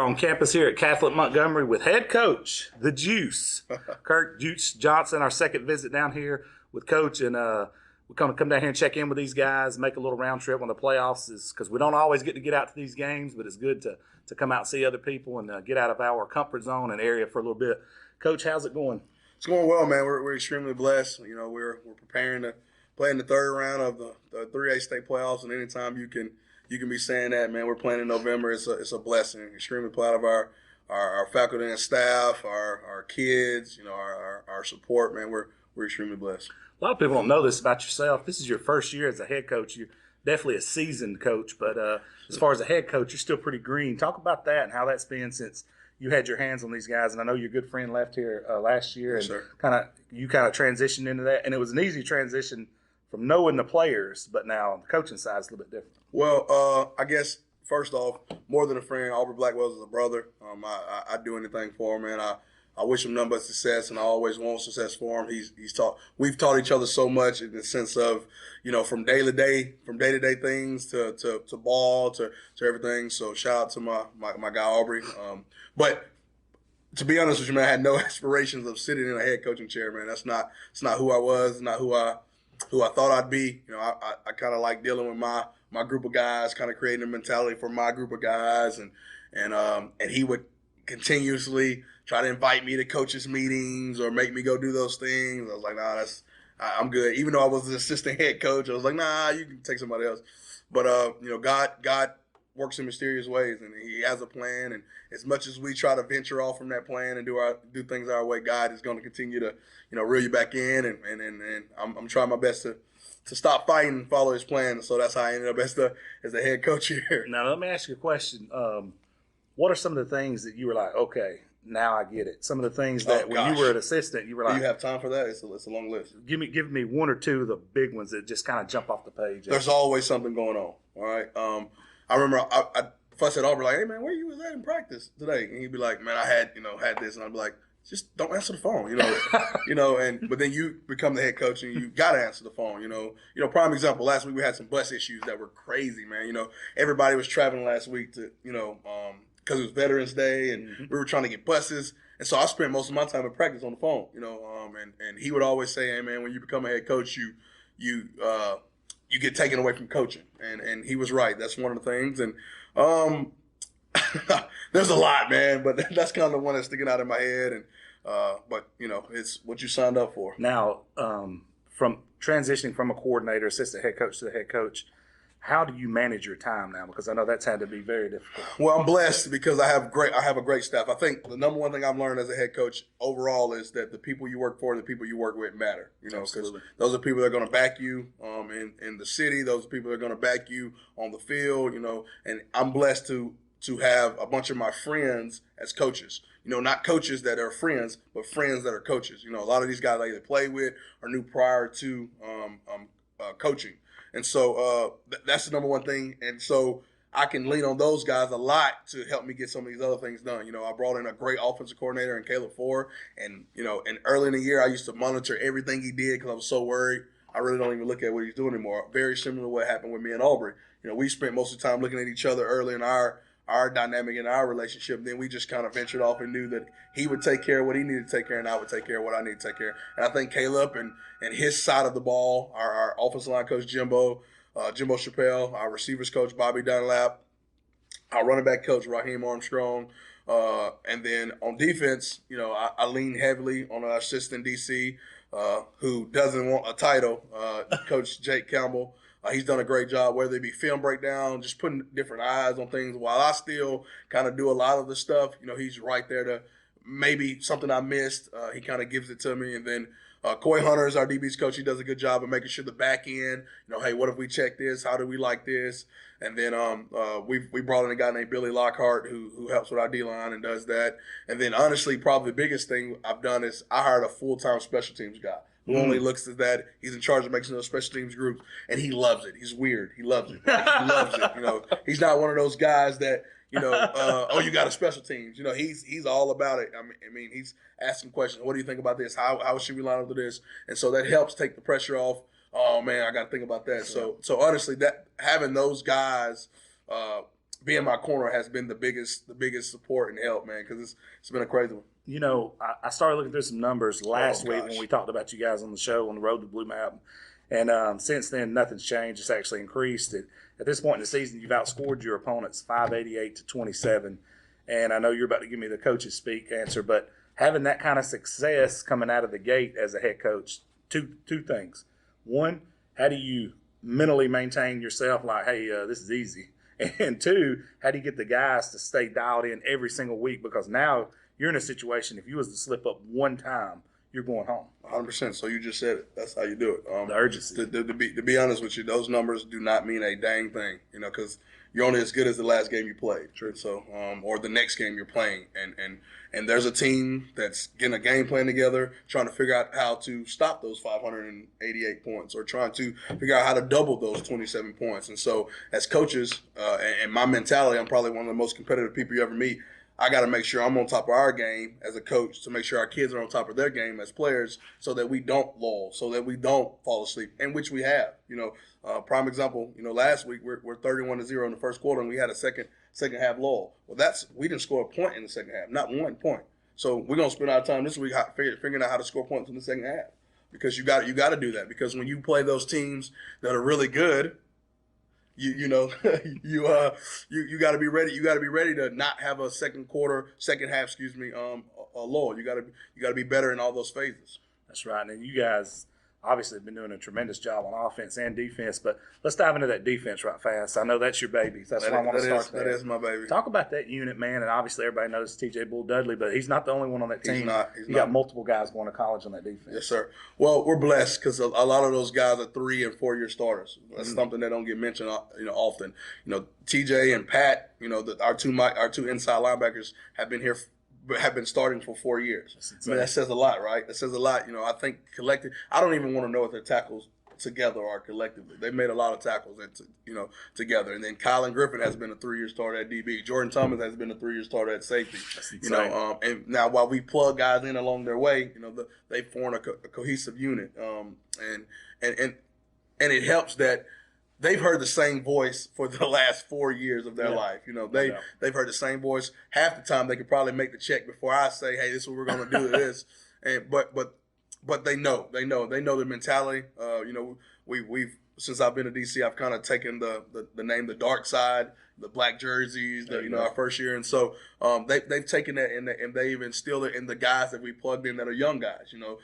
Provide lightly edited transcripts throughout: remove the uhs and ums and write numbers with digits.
on campus here at Catholic Montgomery with head coach, the Juice, Kirk Juice Johnson, our second visit down here with Coach. And we're going to come down here and check in with these guys, make a little round trip when the playoffs is, because we don't always get to get out to these games, but it's good to come out and see other people and get out of our comfort zone and area for a little bit. Coach, how's it going? It's going well, man. We're extremely blessed. You know, we're preparing to play in the third round of the 3A state playoffs, and anytime you can be saying that, man, we're playing in November. It's a blessing. Extremely proud of our faculty and staff, our kids, you know, our support, man. We're extremely blessed. A lot of people don't know this about yourself. This is your first year as a head coach. You're definitely a seasoned coach, but as far as a head coach, you're still pretty green. Talk about that and how that's been since you had your hands on these guys. And I know your good friend left here last year, and you kind of transitioned into that. And it was an easy transition from knowing the players, but now the coaching side is a little bit different. Well, I guess first off, more than a friend, Aubrey Blackwell is a brother. I do anything for him, man. I wish him nothing but success, and I always want success for him. We've taught each other so much in the sense of, you know, from day to day things to ball to everything. So shout out to my guy Aubrey. But to be honest with you, man, I had no aspirations of sitting in a head coaching chair, man. It's not who I was, not who I thought I'd be. You know, I kind of like dealing with my group of guys, kind of creating a mentality for my group of guys, and he would continuously try to invite me to coaches meetings or make me go do those things. I was like, nah, I'm good. Even though I was the assistant head coach, I was like, nah, you can take somebody else. But you know, God works in mysterious ways, and He has a plan. And as much as we try to venture off from that plan and do things our way, God is going to continue to, you know, reel you back in. And I'm trying my best to stop fighting and follow His plan. So that's how I ended up as the head coach here. Now let me ask you a question. What are some of the things that you were like, okay, now I get it? Some of the things that when you were an assistant, you were like, do you have time for that? It's a long list. Give me one or two of the big ones that just kind of jump off the page. There's always something going on. All right. I remember I fussed at Aubrey like, hey man, where you was at in practice today? And he'd be like, man, I had this, and I'd be like, just don't answer the phone, you know, but then you become the head coach and you gotta answer the phone, you know. Prime example, last week we had some bus issues that were crazy, man. You know, everybody was traveling last week to, you know, because it was Veterans Day, and we were trying to get buses. And so I spent most of my time in practice on the phone, you know, and he would always say, hey man, when you become a head coach, you get taken away from coaching. And he was right. That's one of the things. And there's a lot, man, but that's kind of the one that's sticking out in my head. And but you know, it's what you signed up for. Now, from transitioning from a coordinator, assistant head coach to the head coach, how do you manage your time now? Because I know that's had to be very difficult. Well, I'm blessed because I have a great staff. I think the number one thing I've learned as a head coach overall is that the people you work for and the people you work with matter. You know, because those are people that are going to back you in the city. Those are people that are going to back you on the field. You know, and I'm blessed to have a bunch of my friends as coaches. You know, not coaches that are friends, but friends that are coaches. You know, a lot of these guys I either play with or knew prior to coaching. And so that's the number one thing. And so I can lean on those guys a lot to help me get some of these other things done. You know, I brought in a great offensive coordinator in Caleb Ford. And, you know, and early in the year, I used to monitor everything he did because I was so worried. I really don't even look at what he's doing anymore. Very similar to what happened with me and Aubrey. You know, we spent most of the time looking at each other early in our dynamic and our relationship. Then we just kind of ventured off and knew that he would take care of what he needed to take care of, and I would take care of what I needed to take care of. And I think Caleb and his side of the ball, our offensive line coach Jimbo Chappelle, our receivers coach Bobby Dunlap, our running back coach Raheem Armstrong, and then on defense, you know, I lean heavily on our assistant DC who doesn't want a title, Coach Jake Campbell. He's done a great job, whether it be film breakdown, just putting different eyes on things. While I still kind of do a lot of the stuff, you know, he's right there to maybe something I missed. He kind of gives it to me. And then Coy Hunter is our DB's coach. He does a good job of making sure the back end, you know, hey, what if we check this? How do we like this? And then we brought in a guy named Billy Lockhart who helps with our D-line and does that. And then honestly, probably the biggest thing I've done is I hired a full-time special teams guy who only looks at that. He's in charge of making those special teams groups, and he loves it. He's weird. He loves it. Like, he loves it. You know, he's not one of those guys that, you know, oh, you got a special teams. You know, he's all about it. I mean, he's asking questions. What do you think about this? How should we line up to this? And so that helps take the pressure off. Oh man, I got to think about that. So honestly, that having those guys being my corner has been the biggest support and help, man, because it's been a crazy one. You know, I started looking through some numbers last week gosh. when we talked about you guys on the show on the road to Blue Map. And since then, nothing's changed. It's actually increased. At this point in the season, you've outscored your opponents 588 to 27. And I know you're about to give me the coach's speak answer, but having that kind of success coming out of the gate as a head coach, two things. One, how do you mentally maintain yourself like, hey, this is easy? And two, how do you get the guys to stay dialed in every single week? Because now you're in a situation, if you was to slip up one time, you're going home. 100%. So you just said it. That's how you do it. The urgency. To be honest with you, those numbers do not mean a dang thing, you know, because you're only as good as the last game you played. True. So, or the next game you're playing. And there's a team that's getting a game plan together, trying to figure out how to stop those 588 points or trying to figure out how to double those 27 points. And so as coaches, and my mentality, I'm probably one of the most competitive people you ever meet. I got to make sure I'm on top of our game as a coach to make sure our kids are on top of their game as players so that we don't lull, so that we don't fall asleep, and which we have. You know, prime example, you know, last week we're 31-0 in the first quarter, and we had a second half lull. Well, we didn't score a point in the second half, not 1 point. So we're going to spend our time this week figuring out how to score points in the second half because you got to do that because when you play those teams that are really good, you got to be ready. You got to be ready to not have a second half, a lull. You got to be better in all those phases. That's right. And you guys obviously have been doing a tremendous job on offense and defense, but let's dive into that defense right fast. I know that's your baby. That's why I want to start there. That is my baby. Talk about that unit, man, and obviously everybody knows TJ Bull Dudley, but he's not the only one on that team. He's not. You got multiple guys going to college on that defense. Yes, sir. Well, we're blessed because a lot of those guys are 3- and 4-year starters. That's something that don't get mentioned, often. You know, TJ and Pat, you know, our two inside linebackers have been starting for 4 years. I mean, that says a lot, right? That says a lot. You know, I think collective. I don't even want to know if their tackles together or collectively. They made a lot of tackles, together. And then Colin Griffin has been a 3-year starter at DB. Jordan Thomas has been a 3-year starter at safety. You know, and now while we plug guys in along their way, you know, they form a cohesive unit. And it helps that they've heard the same voice for the last 4 years of their life. You know, they've heard the same voice. Half the time they could probably make the check before I say, hey, this is what we're going to do to this. But they know the mentality. You know, we've since I've been to DC, I've kind of taken the name, the dark side, the black jerseys, our first year. And so they've taken that and they've instilled it in the guys that we plugged in that are young guys. You know,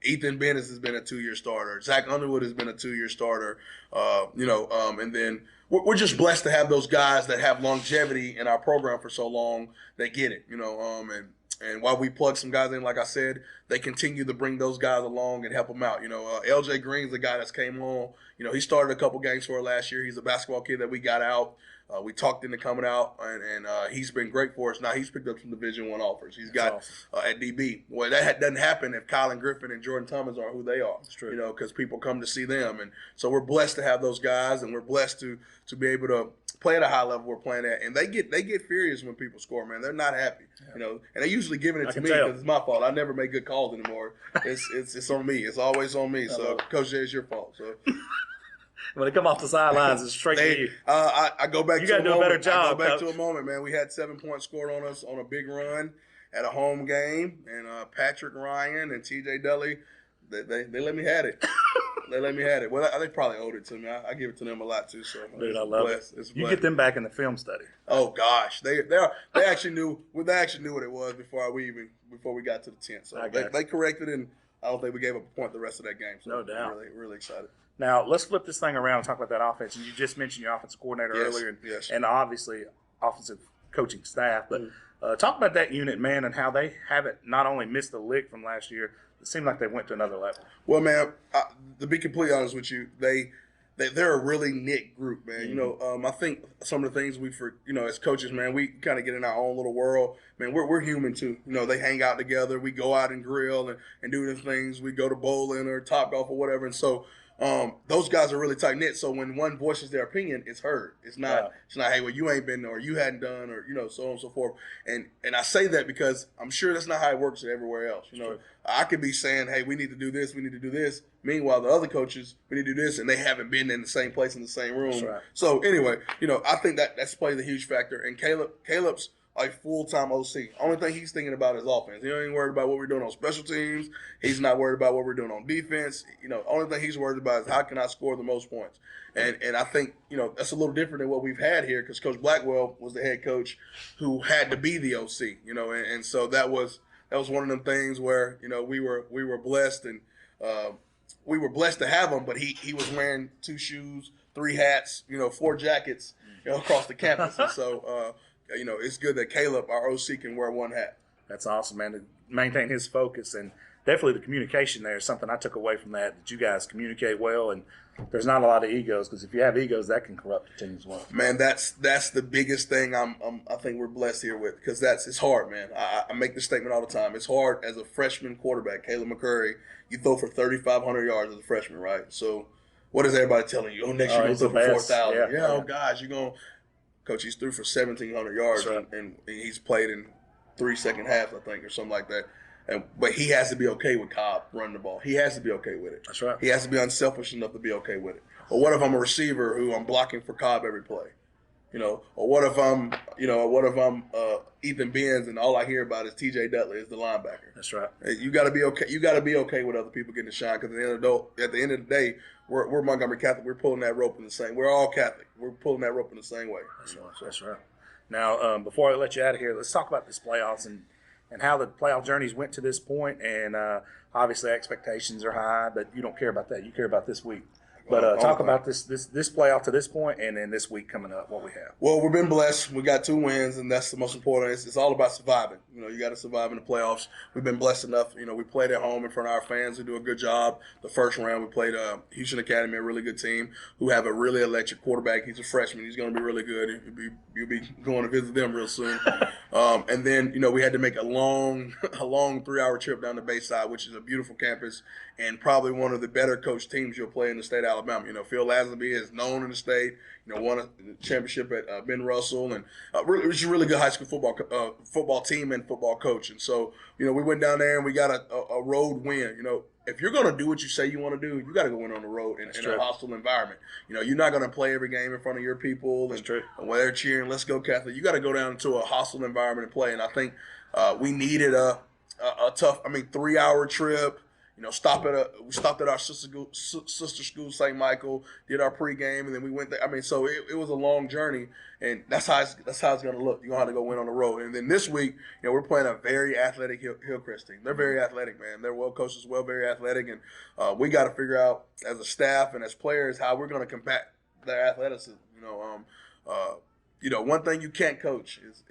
Ethan Bennis has been a 2-year starter. Zach Underwood has been a 2-year starter. And then we're just blessed to have those guys that have longevity in our program for so long. They get it, and while we plug some guys in, like I said, they continue to bring those guys along and help them out. You know, LJ Green's the guy that's came on. You know, he started a couple games for us last year. He's a basketball kid that we got out. We talked into coming out, and he's been great for us. Now he's picked up some Division I offers. He's got awesome. At DB. Well, that doesn't happen if Colin Griffin and Jordan Thomas are who they are. That's true. You know, because people come to see them, and so we're blessed to have those guys, and we're blessed to be able to play at a high level we're playing at. And they get furious when people score, man. They're not happy, you know. And they're usually giving it to me because it's my fault. I never make good calls anymore. It's on me. It's always on me. So, Coach Jay, it's your fault. So. When they come off the sidelines, it's straight to you. I go back. You got to do a better job. I go back to a moment, man. We had 7 points scored on us on a big run at a home game, and Patrick Ryan and T.J. Dudley, they let me have it. They let me have it. Well, they probably owed it to me. I give it to them a lot too. So, dude, I love it. You get them back in the film study. Oh gosh, they actually knew what it was before we got to the tent. So they corrected it, and I don't think we gave up a point the rest of that game. So no doubt. Really excited. Now, let's flip this thing around and talk about that offense. And you just mentioned your offensive coordinator earlier and obviously offensive coaching staff. But talk about that unit, man, and how they haven't not only missed a lick from last year, it seemed like they went to another level. Well, man, to be completely honest with you, they're a really knit group, man. Mm-hmm. You know, I think some of the things as coaches, man, we kind of get in our own little world. Man, we're human too. You know, they hang out together. We go out and grill and do the things. We go to bowling or Top Golf or whatever. And so those guys are really tight knit. So when one voices their opinion, it's heard. It's not. It's not. Hey, well, you ain't been, or you hadn't done, or so on and so forth. And I say that because I'm sure that's not how it works everywhere else. I could be saying, hey, we need to do this. We need to do this. Meanwhile, the other coaches, we need to do this, and they haven't been in the same place in the same room. That's right. So anyway, I think that's played a huge factor. And Caleb's like full-time OC. Only thing he's thinking about is offense. He ain't worried about what we're doing on special teams. He's not worried about what we're doing on defense. Only thing he's worried about is how can I score the most points. And I think, that's a little different than what we've had here because Coach Blackwell was the head coach who had to be the OC, and so that was one of them things where, we were blessed and we were blessed to have him, but he was wearing 2 shoes, 3 hats, 4 jackets, across the campus. And so it's good that Caleb, our OC, can wear 1 hat. That's awesome, man, to maintain his focus. And definitely the communication there is something I took away from that you guys communicate well, and there's not a lot of egos because if you have egos, that can corrupt the team as well. Man, that's the biggest thing I think we're blessed here with because it's hard, man. I make this statement all the time. It's hard as a freshman quarterback, Caleb McCurry. You throw for 3,500 yards as a freshman, right? So what is everybody telling you? Next year you're going to throw for 4,000. Yeah, oh, gosh, you're going – Coach, he's threw for 1,700 yards, right. and he's played in 3 second halves, I think, or something like that. But he has to be okay with Cobb running the ball. He has to be okay with it. That's right. He has to be unselfish enough to be okay with it. Or what if I'm a receiver who I'm blocking for Cobb every play? Or what if I'm Ethan Benz and all I hear about is T.J. Dudley is the linebacker? That's right. You got to be okay. You got to be okay with other people getting the shine because at the end of the day, we're Montgomery Catholic. We're pulling that rope in the same. We're all Catholic. We're pulling that rope in the same way. That's right. Now, before I let you out of here, let's talk about this playoffs and how the playoff journeys went to this point. And obviously, expectations are high, but you don't care about that. You care about this week. But talk about this playoff to this point, and then this week coming up, what we have. Well, we've been blessed. We got 2 wins, and that's the most important. It's all about surviving. You got to survive in the playoffs. We've been blessed enough. We played at home in front of our fans who do a good job. The first round, we played Houston Academy, a really good team who have a really electric quarterback. He's a freshman. He's going to be really good. You'll be going to visit them real soon. And then, we had to make a long 3-hour trip down the Bayside, which is a beautiful campus and probably one of the better coached teams you'll play in the state of Alabama. Phil Lazenby is known in the state. Won a championship at Ben Russell, and it's a really good high school football team and football coach. And so, we went down there and we got a road win. If you're going to do what you say you want to do, you got to go in on the road in a hostile environment. You're not going to play every game in front of your people and when they're cheering, let's go Catholic. You got to go down to a hostile environment and play. And I think we needed a tough, 3-hour trip. We stopped at our sister school, St. Michael, did our pregame, and then we went there. So it was a long journey, and that's how it's going to look. You're going to have to go win on the road. And then this week, we're playing a very athletic Hillcrest team. They're very athletic, man. They're well coached as well, very athletic, and we got to figure out as a staff and as players how we're going to combat their athleticism. One thing you can't coach is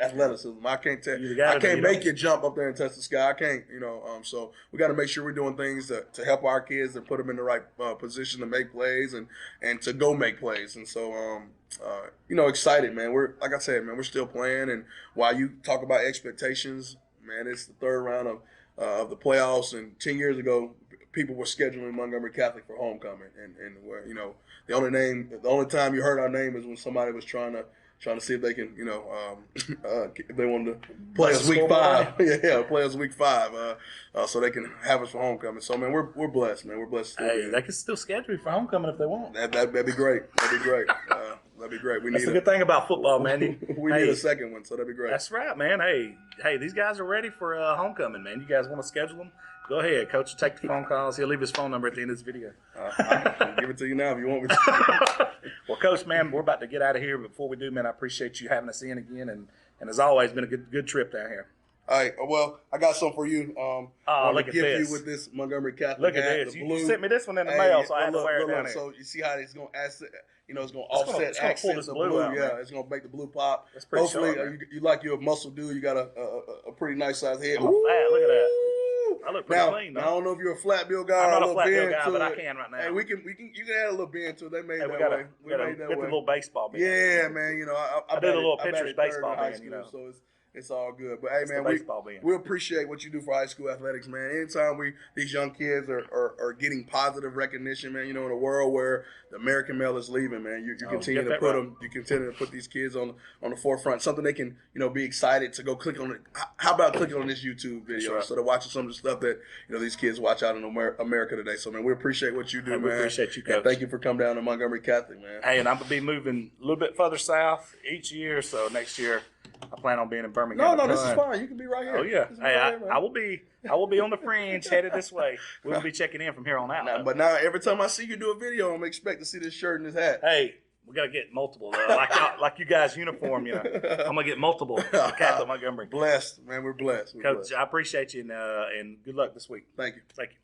athleticism. I can't make you jump up there and touch the sky. I can't, so we got to make sure we're doing things to help our kids and put them in the right position to make plays and to go make plays. And so, excited, man. Like I said, man, we're still playing. And while you talk about expectations, man, it's the 3rd round of the playoffs. And 10 years ago, people were scheduling Montgomery Catholic for homecoming, and the only time you heard our name is when somebody was trying to see if they can, if they wanted to play us week 5, play us week 5, so they can have us for homecoming. So man, we're blessed, man. We're blessed. Hey, they can still schedule you for homecoming if they want. That'd be great. That'd be great. That'd be great. That's the good thing about football, man. We need a second one, so that'd be great. That's right, man. Hey, these guys are ready for homecoming, man. You guys want to schedule them? Go ahead, Coach. Take the phone calls. He'll leave his phone number at the end of this video. I'll give it to you now if you want me to. Well, Coach, man, we're about to get out of here. Before we do, man, I appreciate you having us in again. And as always, been a good trip down here. All right. Well, I got something for you. Look at this. You with this Montgomery Catholic Look at this. You sent me this one in the mail, so I had to wear it down here. So you see how it's going to it's going to offset accents of blue. Out, yeah, it's going to make the blue pop. That's pretty Hopefully, sharp, you like you're a muscle dude. You got a pretty nice size head. I'm fat. Look at that. I look pretty clean, though. I don't know if you're a flat bill guy. I'm not or a flat bill guy, but I can right now. Hey, you can add a little bend to it. They made that way. We got the little baseball bend. Yeah, man. I did a little pitcher's baseball bend. So It's all good. But hey, It's man, the baseball being. we appreciate what you do for high school athletics, man. Anytime these young kids are getting positive recognition, man. You know, in a world where the American male is leaving, man, you continue to put them. You continue to put these kids on the forefront. Something they can be excited to go click on it. How about clicking on this YouTube video instead of watching some of the stuff that these kids watch out in America today? So man, we appreciate what you do, man. We appreciate you, Coach. And thank you for coming down to Montgomery Catholic, man. Hey, and I'm gonna be moving a little bit further south each year. So next year, I plan on being in Birmingham. No, this is fine. You can be right here. Oh yeah. Hey, I I will be on the fringe, headed this way. We'll be checking in from here on out. But now every time I see you do a video, I'm expect to see this shirt and this hat. Hey, we gotta get multiple, like you guys uniform. I'm gonna get multiple. Catholic Montgomery. Blessed, man. We're blessed. Coach, I appreciate you, and good luck this week. Thank you. Thank you.